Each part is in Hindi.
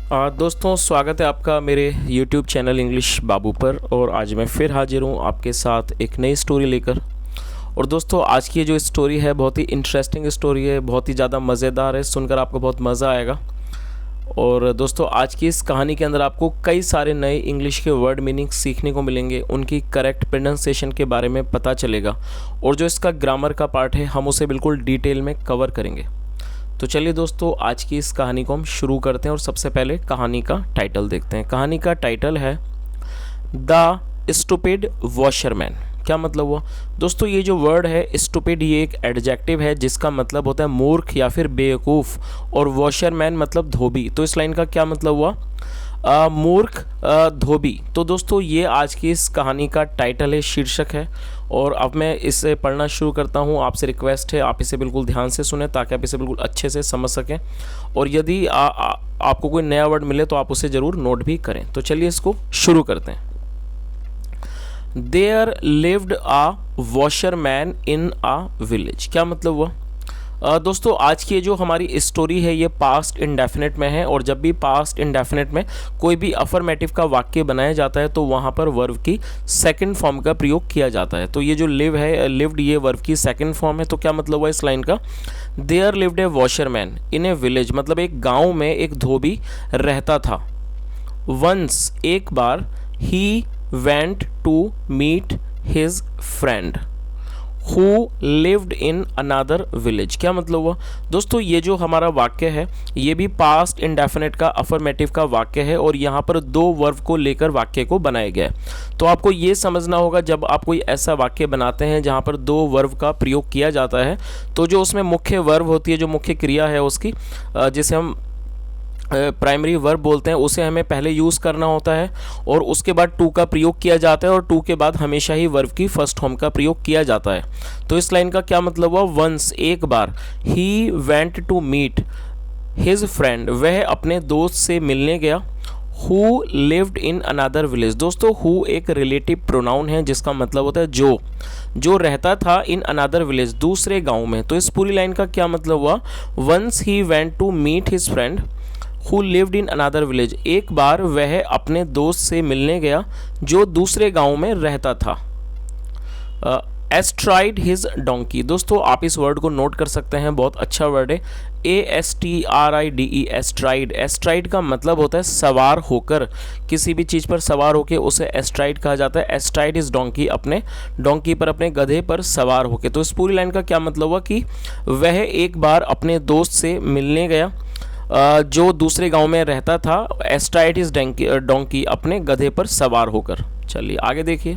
दोस्तों स्वागत है आपका मेरे YouTube चैनल इंग्लिश बाबू पर। और आज मैं फिर हाजिर हूँ आपके साथ एक नई स्टोरी लेकर। और दोस्तों आज की जो स्टोरी है बहुत ही इंटरेस्टिंग स्टोरी है, बहुत ही ज़्यादा मज़ेदार है, सुनकर आपको बहुत मज़ा आएगा। और दोस्तों आज की इस कहानी के अंदर आपको कई सारे नए इंग्लिश के वर्ड मीनिंग सीखने को मिलेंगे, उनकी करेक्ट प्रोनाउंसिएशन के बारे में पता चलेगा और जो इसका ग्रामर का पार्ट है हम उसे बिल्कुल डिटेल में कवर करेंगे। तो चलिए दोस्तों आज की इस कहानी को हम शुरू करते हैं और सबसे पहले कहानी का टाइटल देखते हैं। कहानी का टाइटल है द स्टूपिड वॉशरमैन। क्या मतलब हुआ दोस्तों? ये जो वर्ड है स्टूपिड ये एक एडजेक्टिव है जिसका मतलब होता है मूर्ख या फिर बेवकूफ़, और वॉशरमैन मतलब धोबी। तो इस लाइन का क्या मतलब हुआ? मूर्ख धोबी। तो दोस्तों ये आज की इस कहानी का टाइटल है, शीर्षक है। और अब मैं इसे पढ़ना शुरू करता हूँ। आपसे रिक्वेस्ट है आप इसे बिल्कुल ध्यान से सुने ताकि आप इसे बिल्कुल अच्छे से समझ सकें, और यदि आपको कोई नया वर्ड मिले तो आप उसे ज़रूर नोट भी करें। तो चलिए इसको शुरू करते हैं। There lived a washerman in a village। क्या मतलब हुआ? दोस्तों आज की जो हमारी स्टोरी है ये पास्ट इंडेफिनिट में है, और जब भी पास्ट इंडेफिनिट में कोई भी अफर्मेटिव का वाक्य बनाया जाता है तो वहाँ पर वर्ब की सेकंड फॉर्म का प्रयोग किया जाता है। तो ये जो लिव है, लिव्ड, ये वर्ब की सेकंड फॉर्म है। तो क्या मतलब हुआ इस लाइन का? There lived a washerman in a village, मतलब एक गाँव में एक धोबी रहता था। वंस, एक बार, ही went to meet his friend who lived in another village। क्या मतलब हुआ दोस्तों? ये जो हमारा वाक्य है ये भी पास्ट इंडेफिनिट का अफर्मेटिव का वाक्य है, और यहाँ पर दो वर्ब को लेकर वाक्य को बनाया गया है। तो आपको ये समझना होगा जब आप कोई ऐसा वाक्य बनाते हैं जहाँ पर दो वर्ब का प्रयोग किया जाता है तो जो उसमें मुख्य वर्ब होती है, जो मुख्य क्रिया है उसकी, जिसे हम प्राइमरी वर्ब बोलते हैं, उसे हमें पहले यूज़ करना होता है और उसके बाद टू का प्रयोग किया जाता है, और टू के बाद हमेशा ही वर्ब की फर्स्ट फॉर्म का प्रयोग किया जाता है। तो इस लाइन का क्या मतलब हुआ? वंस, एक बार, he went to meet his friend, वह अपने दोस्त से मिलने गया। Who lived in another village. दोस्तों हु एक रिलेटिव प्रोनाउन है जिसका मतलब होता है जो रहता था इन अनदर विलेज, दूसरे गाँव में। तो इस पूरी लाइन का क्या मतलब हुआ? Once he went to meet his friend Who lived in another village। एक बार वह अपने दोस्त से मिलने गया जो दूसरे गांव में रहता था। एस्ट्राइड हिज डोंकी। दोस्तों आप इस वर्ड को नोट कर सकते हैं, बहुत अच्छा वर्ड है। ASTRIDE, एस्ट्राइड। एस्ट्राइड का मतलब होता है सवार होकर, किसी भी चीज़ पर सवार होकर उसे एस्ट्राइड कहा जाता है। एस्ट्राइड इज डोंकी, अपने डोंकी पर, अपने गधे पर सवार होकर। तो इस पूरी लाइन का क्या मतलब हुआ कि वह एक बार अपने दोस्त से मिलने गया जो दूसरे गांव में रहता था। एस्ट्राइड इज डोंकी, अपने गधे पर सवार होकर। चलिए आगे देखिए।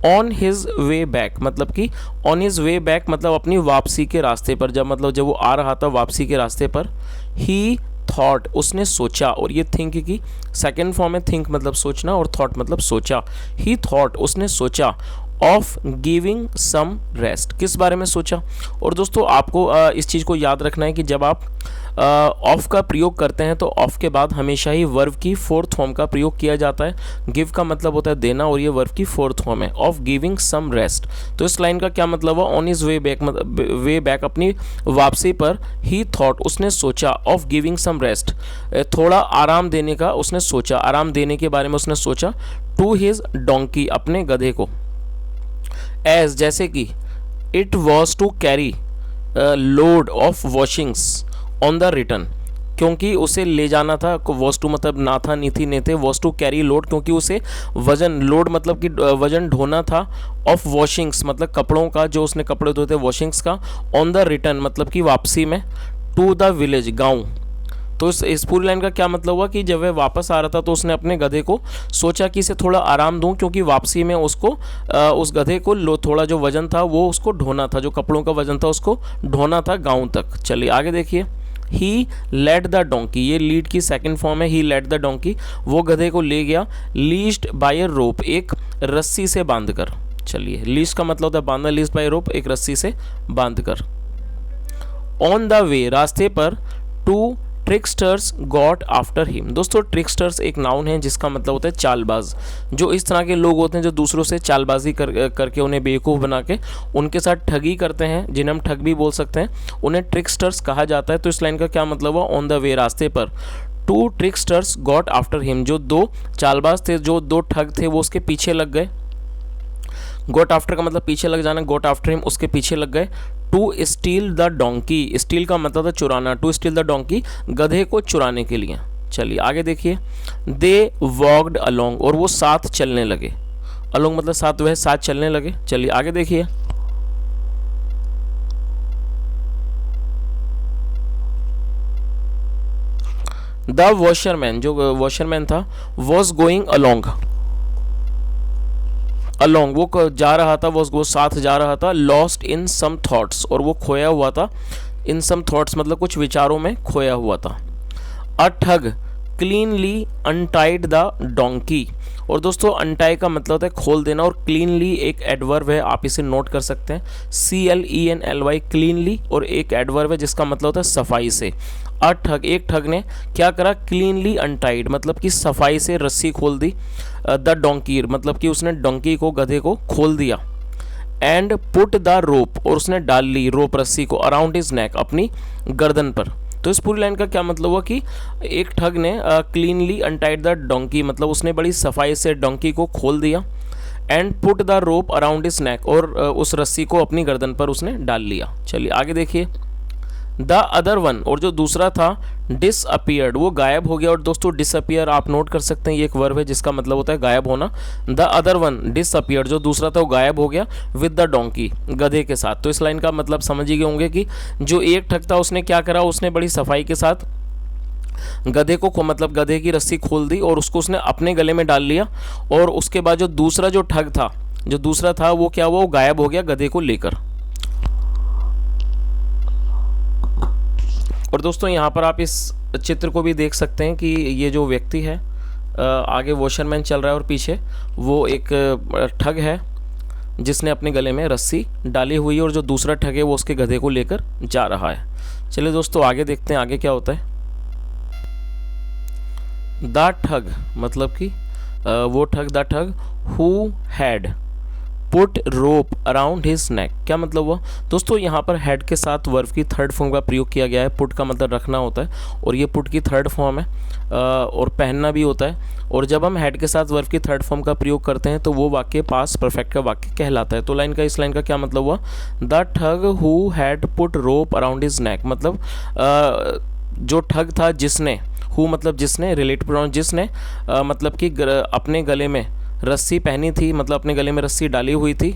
ऑन हिज वे बैक, मतलब कि ऑन हिज वे बैक मतलब अपनी वापसी के रास्ते पर, जब वो आ रहा था वापसी के रास्ते पर। ही थॉट, उसने सोचा, और ये थिंक की सेकेंड फॉर्म है। थिंक मतलब सोचना और थॉट मतलब सोचा। ही थॉट, उसने सोचा, ऑफ गिविंग सम रेस्ट, किस बारे में सोचा? और दोस्तों आपको इस चीज़ को याद रखना है कि जब आप ऑफ का प्रयोग करते हैं तो ऑफ के बाद हमेशा ही वर्ब की फोर्थ फॉर्म का प्रयोग किया जाता है। गिव का मतलब होता है देना, और ये वर्ब की फोर्थ फॉर्म है, ऑफ गिविंग सम रेस्ट। तो इस लाइन का क्या मतलब हुआ? On is way back, way back, अपनी वापसी पर। ही थॉट, उसने सोचा, ऑफ गिविंग सम रेस्ट, थोड़ा आराम देने का उसने सोचा, आराम देने के बारे में उसने सोचा। टू हिज डोंकी, अपने गधे को। एज, जैसे कि, it was to carry load of washings on the return, क्योंकि उसे ले जाना था। वॉज टू मतलब ना था, नी थी, ने थे। वॉज टू कैरी लोड, क्योंकि उसे वजन, लोड मतलब कि वजन ढोना था। ऑफ वॉशिंग्स मतलब कपड़ों का, जो उसने कपड़े धोते, वॉशिंग्स का। ऑन द रिटर्न मतलब कि वापसी में। टू द विलेज, गाँव। तो इस पूरी लाइन का क्या मतलब हुआ कि जब वह वापस आ रहा था तो उसने अपने गधे को सोचा कि इसे थोड़ा आराम दूं, क्योंकि वापसी में उसको उस गधे को थोड़ा जो वजन था वो उसको ढोना था, जो कपड़ों का वजन था उसको ढोना था गाँव तक। चलिए आगे देखिए। ही लेड द डोंकी, ये लीड की सेकंड फॉर्म है। ही लेड द डोंकी, वो गधे को ले गया। लीस्ड बाय ए रोप, एक रस्सी से बांधकर। चलिए, लीस्ट का मतलब होता है बांधना, लीस्ट बाय रोप, एक रस्सी से बांधकर। ऑन द वे, रास्ते पर। Two tricksters got after him. दोस्तों ट्रिक्स्टर्स एक नाउन है जिसका मतलब होता है चालबाज। जो इस तरह के लोग होते हैं जो दूसरों से चालबाजी करके उन्हें बेवकूफ़ बना के उनके साथ ठगी करते हैं, जिन्हें हम ठग भी बोल सकते हैं, उन्हें ट्रिक्स्टर्स कहा जाता है। तो इस लाइन का क्या मतलब हुआ? ऑन द वे, रास्ते पर। टू ट्रिकस्टर्स गॉट आफ्टर हिम, जो दो चालबाज थे, जो दो ठग थे वो उसके पीछे लग गए। गोट आफ्टर का मतलब पीछे लग जाना, गोट आफ्टर हिम उसके पीछे लग गए। To steal the donkey, steal का मतलब था चुराना, टू स्टील द डोंकी गधे को चुराने के लिए। चलिए आगे देखिए। दे वॉक्ड अलोंग, और वो साथ चलने लगे। अलोंग मतलब साथ, वह साथ चलने लगे। चलिए आगे देखिए। द वॉशरमैन, जो वॉशरमैन था, वॉज गोइंग अलोंग, अलोंग वो जा रहा था, वो साथ जा रहा था। लॉस्ट इन सम थॉट्स, और वो खोया हुआ था। इन सम थॉट्स मतलब कुछ विचारों में खोया हुआ था। अ ठग क्लीनली अनटाइड द डोंकी, और दोस्तों अनटाई का मतलब होता है खोल देना, और क्लीनली एक एडवर्ब है, आप इसे नोट कर सकते हैं, CLENLY क्लीनली, और एक एडवर्ब है जिसका मतलब होता है सफाई से। अ ठग, एक ठग ने क्या करा, क्लीनली अनटाइड मतलब कि सफाई से रस्सी खोल दी। द डोंकी मतलब कि उसने डोंकी को, गधे को खोल दिया। एंड पुट द रोप, और उसने डाल ली रोप, रस्सी को, अराउंड हिज नेक, अपनी गर्दन पर। तो इस पूरी लाइन का क्या मतलब हुआ कि एक ठग ने क्लीनली अनटाइड द डोंकी मतलब उसने बड़ी सफाई से डोंकी को खोल दिया। And put the rope around his neck, और उस रस्सी को अपनी गर्दन पर उसने डाल लिया। चलिए आगे देखिए। द अदर वन, और जो दूसरा था, डिसअपियर्ड वो गायब हो गया। और दोस्तों डिसअपियर आप नोट कर सकते हैं, ये एक वर्ब है जिसका मतलब होता है गायब होना। द अदर वन डिसअपियर्ड, जो दूसरा था वो गायब हो गया, विद द डोंकी गधे के साथ। तो इस लाइन का मतलब समझ ही गए होंगे कि जो एक ठग था उसने क्या करा, उसने बड़ी सफाई के साथ गधे को मतलब गधे की रस्सी खोल दी और उसको उसने अपने गले में डाल लिया। और उसके बाद जो दूसरा जो ठग था, जो दूसरा था वो क्या हुआ, वो गायब हो गया गधे को लेकर। और दोस्तों यहाँ पर आप इस चित्र को भी देख सकते हैं कि ये जो व्यक्ति है, आगे वॉशरमैन चल रहा है और पीछे वो एक ठग है जिसने अपने गले में रस्सी डाली हुई है, और जो दूसरा ठग है वो उसके गधे को लेकर जा रहा है। चलिए दोस्तों आगे देखते हैं आगे क्या होता है। द ठग मतलब कि वो ठग, द ठग who had put rope around his neck, क्या मतलब हुआ दोस्तों, यहाँ पर हेड के साथ वर्ब की थर्ड फॉर्म का प्रयोग किया गया है। पुट का मतलब रखना होता है, और ये पुट की थर्ड फॉर्म है, और पहनना भी होता है। और जब हम हेड के साथ वर्ब की थर्ड फॉर्म का प्रयोग करते हैं तो वो वाक्य पास्ट परफेक्ट का वाक्य कहलाता है। तो लाइन का, इस लाइन का क्या मतलब हुआ, द ठग who had put rope around his neck, मतलब जो ठग था जिसने, हु मतलब जिसने, रिलेटिव प्रोनाउन जिसने, मतलब कि अपने गले में रस्सी पहनी थी, मतलब अपने गले में रस्सी डाली हुई थी।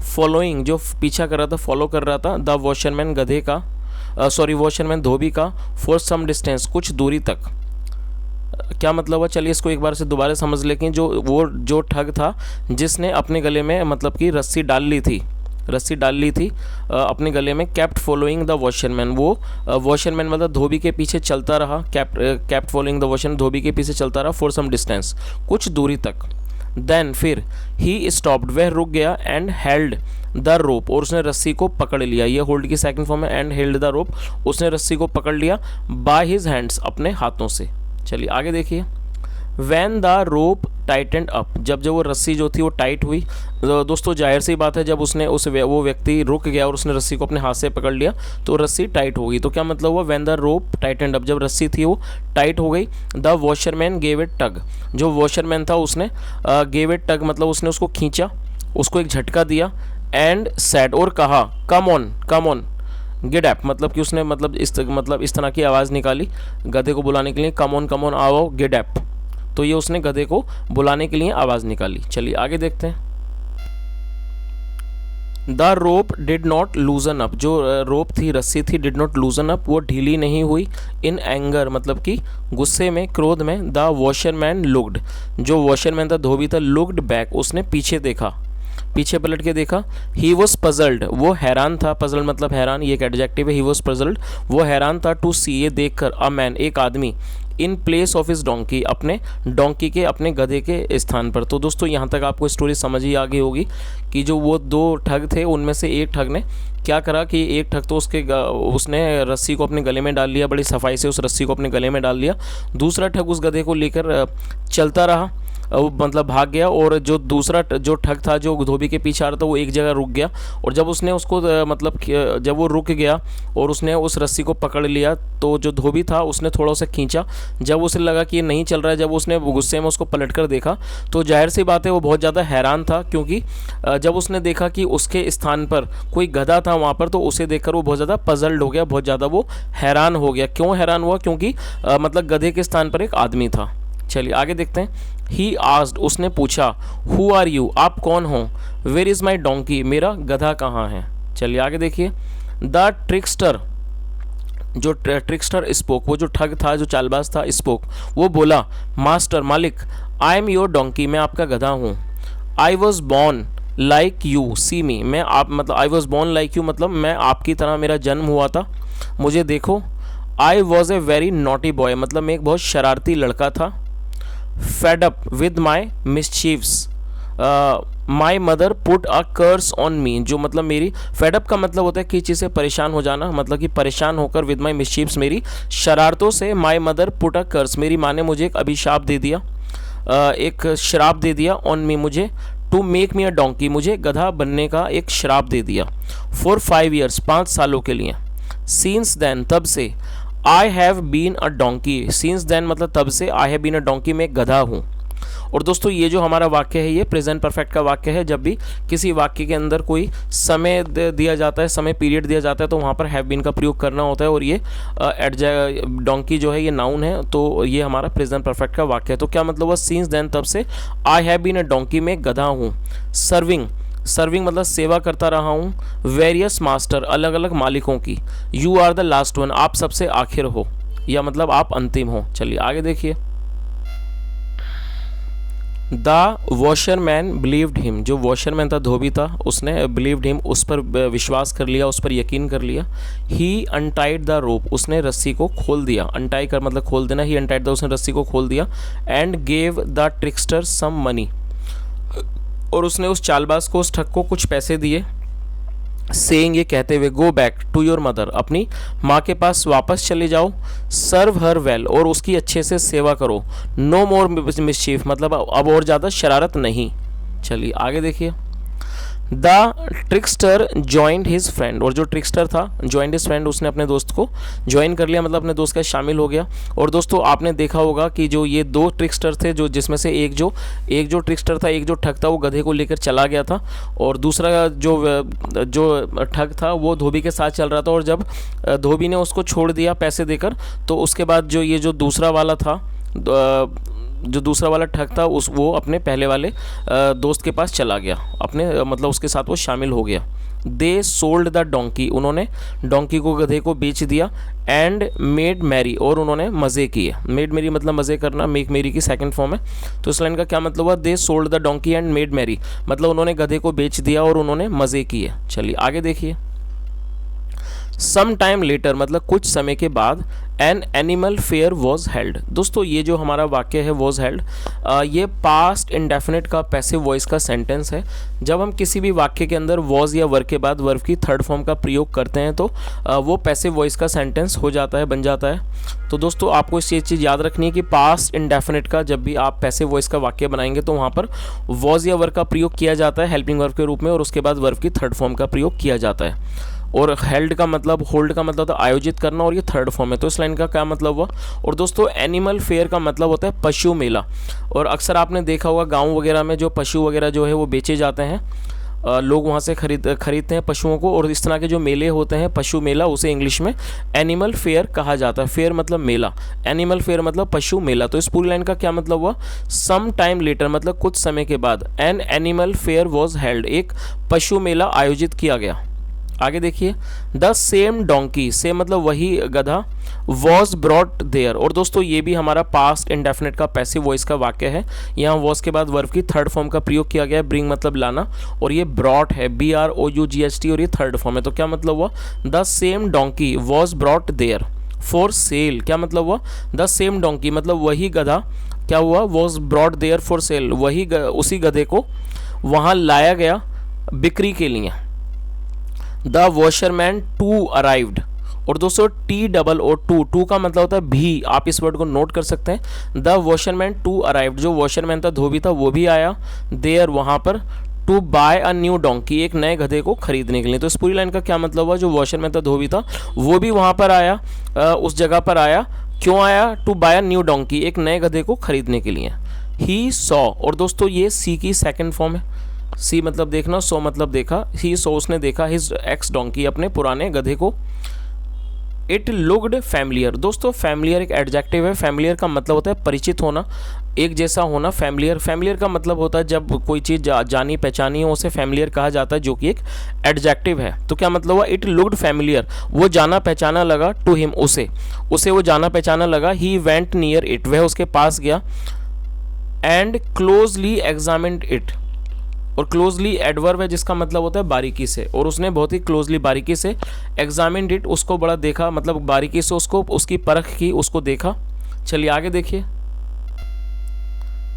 फॉलोइंग जो पीछा कर रहा था, फॉलो कर रहा था। द वॉशरमैन गधे का, वॉशरमैन धोबी का, फॉर सम डिस्टेंस कुछ दूरी तक, क्या मतलब हुआ, चलिए इसको एक बार से दोबारा समझ लें कि जो ठग था जिसने अपने गले में मतलब कि रस्सी डाल ली थी अपने गले में। कैप्ट फॉलोइंग द वॉशरमैन, वो वॉशरमैन मतलब धोबी के पीछे चलता रहा। कैप्ट फॉलोइंग द वॉशरमैन, धोबी के पीछे चलता रहा, फॉर सम डिस्टेंस कुछ दूरी तक। देन फिर ही स्टॉप्ड, वह रुक गया। एंड हेल्ड द रोप, और उसने रस्सी को पकड़ लिया। ये होल्ड की सेकंड फॉर्म है। एंड हेल्ड द रोप, उसने रस्सी को पकड़ लिया। बाय हिज हैंड्स, अपने हाथों से। चलिए आगे देखिए। When the rope tightened up, जब वो रस्सी जो थी वो टाइट हुई, तो दोस्तों जाहिर सी बात है जब उसने वो व्यक्ति रुक गया और उसने रस्सी को अपने हाथ से पकड़ लिया तो रस्सी टाइट हो गई। तो क्या मतलब हुआ, when the rope tightened up, जब रस्सी थी वो टाइट हो गई। द वॉशरमैन गेव इट टग, जो वॉशरमैन था उसने गेव इट टग मतलब उसने उसको खींचा, उसको एक झटका दिया। एंड सैड, और कहा, कम ऑन गेट अप, मतलब कि उसने मतलब इस तरह की आवाज़ निकाली गधे को बुलाने के लिए, कम ऑन आओ गेट अप। तो ये उसने गधे को बुलाने के लिए आवाज़ निकाली। चलिए आगे देखते हैं। The rope did not लूजन up, जो रोप थी, रस्सी थी, डिड नॉट लूजन अप, वो ढीली नहीं हुई। इन एंगर मतलब कि गुस्से में, क्रोध में। द वॉशरमैन लुक्ड, जो वॉशरमैन था, धोबी था, लुक्ड बैक, उसने पीछे देखा, पीछे पलट के देखा। ही वॉज पजल्ड, वो हैरान था, पजल्ड मतलब हैरान, ये एक एडजेक्टिव है। ही वॉज पजल्ड, वो हैरान था। टू सी, ये देखकर, अ मैन, एक आदमी, in place of his donkey, अपने डोंकी के, अपने गधे के स्थान पर। तो दोस्तों यहाँ तक आपको स्टोरी समझ ही आ गई होगी कि जो वो दो ठग थे उनमें से एक ठग ने क्या करा कि एक ठग तो उसने रस्सी को अपने गले में डाल लिया, बड़ी सफाई से उस रस्सी को अपने गले में डाल लिया। दूसरा ठग उस गधे को लेकर चलता रहा, वो मतलब भाग गया, और जो दूसरा जो ठग था जो धोबी के पीछे आ रहा था वो एक जगह रुक गया, और जब उसने उसको मतलब जब वो रुक गया और उसने उस रस्सी को पकड़ लिया, तो जो धोबी था उसने थोड़ा उसे खींचा। जब उसे लगा कि ये नहीं चल रहा है, जब उसने गुस्से में उसको पलट कर देखा, तो जाहिर सी बात है वो बहुत ज़्यादा हैरान था, क्योंकि जब उसने देखा कि उसके स्थान पर कोई गधा था वहाँ पर, तो उसे देखकर वो बहुत ज़्यादा पजल्ड हो गया, बहुत ज़्यादा वो हैरान हो गया। क्यों हैरान हुआ? क्योंकि मतलब गधे के स्थान पर एक आदमी था। चलिए आगे देखते हैं। ही आस्क्ड, उसने पूछा, हु आर यू, आप कौन हो? वेयर इज़ माई डोंकी, मेरा गधा कहाँ है? चलिए आगे देखिए। द ट्रिक्स्टर, जो ट्रिक्स्टर स्पोक, वो जो ठग था, जो चालबाज था, स्पोक, वो बोला, मास्टर, मालिक, आई एम योर डोंकी, मैं आपका गधा हूँ। I was born like you, see me, मैं आप मतलब I was born like you मतलब मैं आपकी तरह मेरा जन्म हुआ था, मुझे देखो। I was a very naughty boy, मतलब मैं एक बहुत शरारती लड़का था। फेड अप विद माई मिसचीव्स, my mother put a curse on me, जो मतलब मेरी, फेडअप का मतलब होता है किसी चीज़ से परेशान हो जाना, मतलब कि परेशान होकर, विद माई मिसचीव्स, मेरी शरारतों से, माई मदर पुट अ कर्स, मेरी माँ ने मुझे एक अभिशाप दे दिया, एक श्राप दे दिया, ऑन मी, मुझे, to make me a donkey, मुझे गधा बनने का एक श्राप दे दिया, फॉर 5 years, 5 सालों के लिए। सीन्स देन, तब से, I have been a donkey, since then मतलब तब से, I have been a donkey, मैं गधा हूँ। और दोस्तों ये जो हमारा वाक्य है, ये प्रेजेंट परफेक्ट का वाक्य है। जब भी किसी वाक्य के अंदर कोई समय दिया जाता है, समय पीरियड दिया जाता है, तो वहाँ पर हैव बीन का प्रयोग करना होता है, और ये डोंकी जो है ये नाउन है, तो ये हमारा प्रेजेंट परफेक्ट का वाक्य है। तो क्या मतलब हुआ? सीन्स देन, तब से, I have been a donkey, मैं गधा हूँ। सर्विंग, सर्विंग मतलब सेवा करता रहा हूँ। वेरियस मास्टर, अलग अलग मालिकों की। You are the last one, आप सबसे आखिर हो, या मतलब आप अंतिम हो। चलिए आगे देखिए। द वॉशरमैन बिलीव्ड हिम, जो वॉशरमैन था, धोबी था, उसने बिलीव्ड हिम, उस पर विश्वास कर लिया, उस पर यकीन कर लिया। ही अनटाइड द रोप, उसने रस्सी को खोल दिया, अनटाई कर मतलब खोल देना, ही अनटाइड द, उसने रस्सी को खोल दिया। And gave the trickster some money, और उसने उस चालबाज को, उस ठग को कुछ पैसे दिए। सेइंग, ये कहते हुए, go back to your mother, अपनी माँ के पास वापस चले जाओ। सर्व हर वेल, और उसकी अच्छे से सेवा करो। नो मोर मिसचीफ, मतलब अब और ज़्यादा शरारत नहीं। चलिए आगे देखिए। The trickster joined his friend, और जो ट्रिक्स्टर था, जॉइंड हिज फ्रेंड, उसने अपने दोस्त को ज्वाइन कर लिया, मतलब अपने दोस्त का शामिल हो गया। और दोस्तों आपने देखा होगा कि जो ये 2 ट्रिक्स्टर थे, जो जिसमें से एक जो ट्रिक्स्टर था, एक जो ठग था, वो गधे को लेकर चला गया था, और दूसरा जो ठग था वो धोबी के साथ चल रहा था। और जब धोबी ने उसको छोड़ दिया पैसे देकर, तो उसके बाद जो दूसरा वाला था, जो दूसरा वाला ठग था, वो अपने पहले वाले दोस्त के पास चला गया, अपने मतलब उसके साथ वो शामिल हो गया। दे सोल्ड द डोंकी, उन्होंने डोंकी को, गधे को बेच दिया। एंड मेड मैरी, और उन्होंने मज़े किए। मेड मेरी मतलब मज़े करना, मेक मेरी की सेकंड फॉर्म है। तो इस लाइन का क्या मतलब हुआ? They sold the donkey and made merry, मतलब उन्होंने गधे को बेच दिया और उन्होंने मज़े किए। चलिए आगे देखिए। सम टाइम लेटर, मतलब कुछ समय के बाद, an animal fair was held. दोस्तों ये जो हमारा वाक्य है वॉज हेल्ड, ये पास्ट इंडेफिनिट का पैसिव वॉइस का सेंटेंस है। जब हम किसी भी वाक्य के अंदर वॉज या वर्ब के बाद वर्ब की थर्ड फॉर्म का प्रयोग करते हैं, तो वो पैसिव वॉइस का सेंटेंस हो जाता है, बन जाता है। तो दोस्तों आपको इस चीज़ याद रखनी है कि पास्ट इंडेफिनिट का जब भी आप पैसिव वॉइस का वाक्य बनाएंगे, तो वहाँ पर वॉज या वर्ब का प्रयोग किया जाता है हेल्पिंग वर्ब के रूप में, और उसके बाद वर्ब की थर्ड फॉर्म का प्रयोग किया जाता है। और हेल्ड का मतलब, होल्ड का मतलब होता है आयोजित करना, और ये थर्ड फॉर्म है। तो इस लाइन का क्या मतलब हुआ? और दोस्तों एनिमल फेयर का मतलब होता है पशु मेला। और अक्सर आपने देखा होगा गांव वगैरह में जो पशु वगैरह जो है वो बेचे जाते हैं, लोग वहाँ से खरीदते हैं पशुओं को, और इस तरह के जो मेले होते हैं, पशु मेला, उसे इंग्लिश में एनिमल फेयर कहा जाता है। फेयर मतलब मेला, एनिमल फेयर मतलब पशु मेला। तो इस पूरी लाइन का क्या मतलब हुआ? सम टाइम लेटर मतलब कुछ समय के बाद, an animal fair was held, एक पशु मेला आयोजित किया गया। आगे देखिए। द सेम डोंकी, से मतलब वही गधा, वॉज ब्रॉट देयर। और दोस्तों ये भी हमारा पास्ट इंडेफिनिट का पैसिव वॉइस का वाक्य है। यहाँ वॉज के बाद वर्ब की थर्ड फॉर्म का प्रयोग किया गया है, ब्रिंग मतलब लाना, और ये ब्रॉट है, BROUGHT, और ये थर्ड फॉर्म है। तो क्या मतलब हुआ? The same donkey was brought there for sale. क्या मतलब हुआ? द सेम डोंकी मतलब वही गधा क्या हुआ? Was brought there for sale, वही उसी गधे को वहाँ लाया गया बिक्री के लिए। द वॉशरमैन टू अराइव्ड, और दोस्तों TOO का मतलब होता है भी, आप इस वर्ड को नोट कर सकते हैं। द वॉशरमैन टू अराइव्ड, जो वॉशरमैन था, धोबी था, वो भी आया देयर, वहाँ पर। To buy a new donkey, एक नए गधे को खरीदने के लिए। तो इस पूरी लाइन का क्या मतलब हुआ, जो वॉशरमैन था, धोबी था, वो भी वहाँ पर आया, उस जगह पर आया। क्यों आया, to buy a new donkey, एक नए गधे को खरीदने के लिए। ही सॉ, और दोस्तों ये सी की सेकंड फॉर्म है। सी मतलब देखना, सो मतलब देखा। ही सो, उसने देखा, हिज एक्स डोंकी, अपने पुराने गधे को। इट लुक्ड फैमिलियर, दोस्तों फैमिलियर एक एडजेक्टिव है। फैमिलियर का मतलब होता है परिचित होना, एक जैसा होना। फैमिलियर का मतलब होता है जब कोई चीज़ जानी पहचानी हो, उसे फैमिलियर कहा जाता है, जो कि एक एडजेक्टिव है। तो क्या मतलब हुआ, इट लुक्ड फैमिलियर, वो जाना पहचाना लगा। टू हिम, उसे वो जाना पहचाना लगा। ही वेंट नियर इट, वह उसके पास गया। एंड क्लोजली एग्जामिन्ड इट, और क्लोजली एडवर्ब है जिसका मतलब होता है बारीकी से, और उसने बहुत ही क्लोजली बारीकी से एग्जामिन्ड इट, उसको बड़ा देखा, मतलब बारीकी से उसको, उसकी परख की, उसको देखा। चलिए आगे देखिए।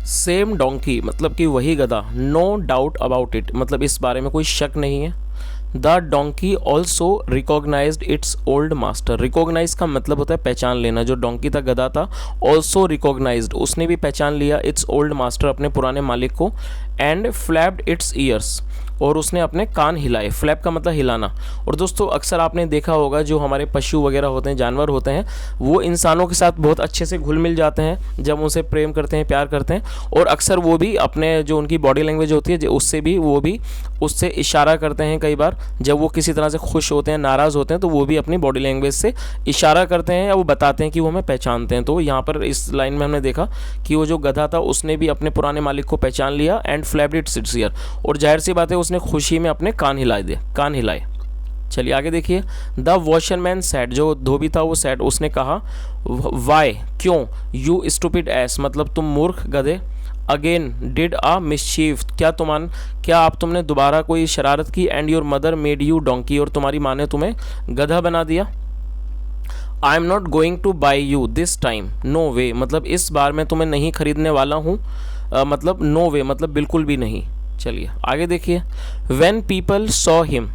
सेम डोंकी मतलब कि वही गधा। नो डाउट अबाउट इट, मतलब इस बारे में कोई शक नहीं है। The donkey also recognised its old master, recognise का मतलब होता है पहचान लेना। जो डोंकी था, गधा था, ऑल्सो रिकॉग्नाइज्ड, उसने भी पहचान लिया, इट्स ओल्ड मास्टर, अपने पुराने मालिक को। एंड फ्लैप्ड इट्स ईयर्स, और उसने अपने कान हिलाए। फ्लैप का मतलब हिलाना। और दोस्तों अक्सर आपने देखा होगा, जो हमारे पशु वगैरह होते हैं, जानवर होते हैं, वो इंसानों के साथ बहुत अच्छे से घुल मिल जाते हैं जब उनसे प्रेम करते हैं, प्यार करते हैं। और अक्सर वो भी अपने जो उनकी बॉडी लैंग्वेज होती है, उससे भी वो भी उससे इशारा करते हैं। कई बार जब वो किसी तरह से खुश होते हैं, नाराज़ होते हैं, तो वो भी अपनी बॉडी लैंग्वेज से इशारा करते हैं, या वो बताते हैं कि वो हमें पहचानते हैं। तो यहाँ पर इस लाइन में हमने देखा कि वो जो गधा था, उसने भी अपने पुराने मालिक को पहचान लिया। एंड फ्लैप्ड इट्स ईयर, और जाहिर सी बात है उसने खुशी में अपने कान हिलाए। चलिए आगे देखिए। द वॉशरमैन सैड, जो धोबी था वो सैड, उसने कहा, वाई, क्यों, यू स्टूपिड एस, मतलब तुम मूर्ख गधे। अगेन डिड अ मिसचीफ, क्या तुमने दोबारा कोई शरारत की। And your mother made you donkey, और तुम्हारी माँ ने तुम्हें गधा बना दिया। I am not going to buy you this time, no way, मतलब इस बार मैं तुम्हें नहीं खरीदने वाला हूँ, मतलब नो वे मतलब बिल्कुल भी नहीं। चलिए आगे देखिए। When people saw him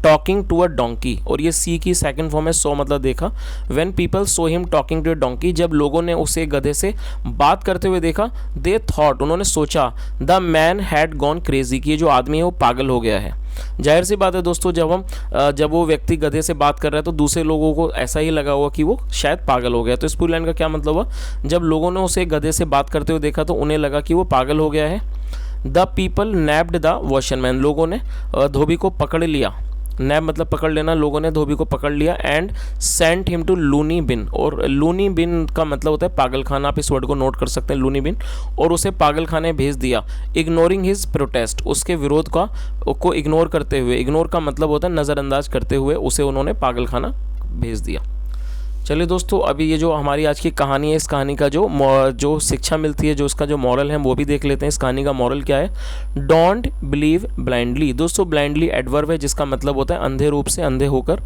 talking to a donkey, और ये सी की सेकंड फॉर्म है, सो मतलब देखा। When people saw him talking to a donkey, जब लोगों ने उसे गधे से बात करते हुए देखा। दे थॉट, उन्होंने सोचा, the man had gone crazy, कि जो आदमी है वो पागल हो गया है। जाहिर सी बात है दोस्तों, जब वो व्यक्ति गधे से बात कर रहा है, तो दूसरे लोगों को ऐसा ही लगा हुआ कि वो शायद पागल हो गया। तो इस पूरी लाइन का क्या मतलब हुआ, जब लोगों ने उसे गधे से बात करते हुए देखा, तो उन्हें लगा कि वो पागल हो गया है। द पीपल नैप्ड द वॉशरमैन, लोगों ने धोबी को पकड़ लिया। नैप मतलब पकड़ लेना, लोगों ने धोबी को पकड़ लिया। And sent him to loony bin, और लूनी बिन का मतलब होता है पागल खाना, आप इस वर्ड को नोट कर सकते हैं, लूनी बिन, और उसे पागल खाने भेज दिया। इग्नोरिंग हिज प्रोटेस्ट, उसके विरोध को इग्नोर करते हुए, इग्नोर का मतलब होता है नज़रअंदाज करते हुए, उसे उन्होंने पागल खाना भेज दिया। चलिए दोस्तों, अभी ये जो हमारी आज की कहानी है, इस कहानी का जो शिक्षा मिलती है, जो इसका जो मॉरल है, वो भी देख लेते हैं। इस कहानी का मॉरल क्या है। डोंट बिलीव ब्लाइंडली, दोस्तों ब्लाइंडली एडवर्ब है जिसका मतलब होता है अंधे रूप से, अंधे होकर।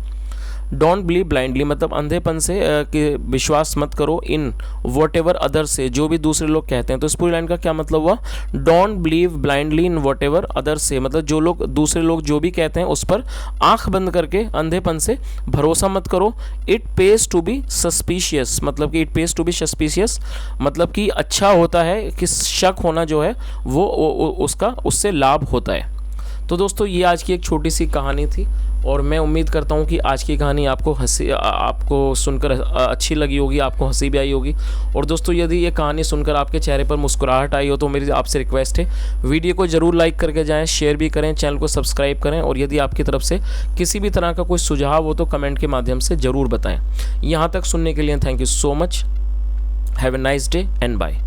डोंट बिलीव ब्लाइंडली मतलब अंधेपन से कि विश्वास मत करो। इन वॉट एवर अदर से, जो भी दूसरे लोग कहते हैं। तो इस पूरी लाइन का क्या मतलब हुआ, don't believe blindly in what ever other से, मतलब जो लोग दूसरे लोग जो भी कहते हैं उस पर आंख बंद करके अंधेपन से भरोसा मत करो। It pays to be suspicious, मतलब कि it pays to be suspicious मतलब कि अच्छा होता है कि शक होना जो है वो उससे लाभ होता है। तो दोस्तों ये आज की एक छोटी सी कहानी थी, और मैं उम्मीद करता हूँ कि आज की कहानी आपको सुनकर अच्छी लगी होगी, आपको हंसी भी आई होगी। और दोस्तों यदि ये कहानी सुनकर आपके चेहरे पर मुस्कुराहट आई हो, तो मेरी आपसे रिक्वेस्ट है, वीडियो को ज़रूर लाइक करके जाएं, शेयर भी करें, चैनल को सब्सक्राइब करें, और यदि आपकी तरफ से किसी भी तरह का कोई सुझाव हो तो कमेंट के माध्यम से ज़रूर बताएँ। यहाँ तक सुनने के लिए thank you so much. Have a nice day and bye.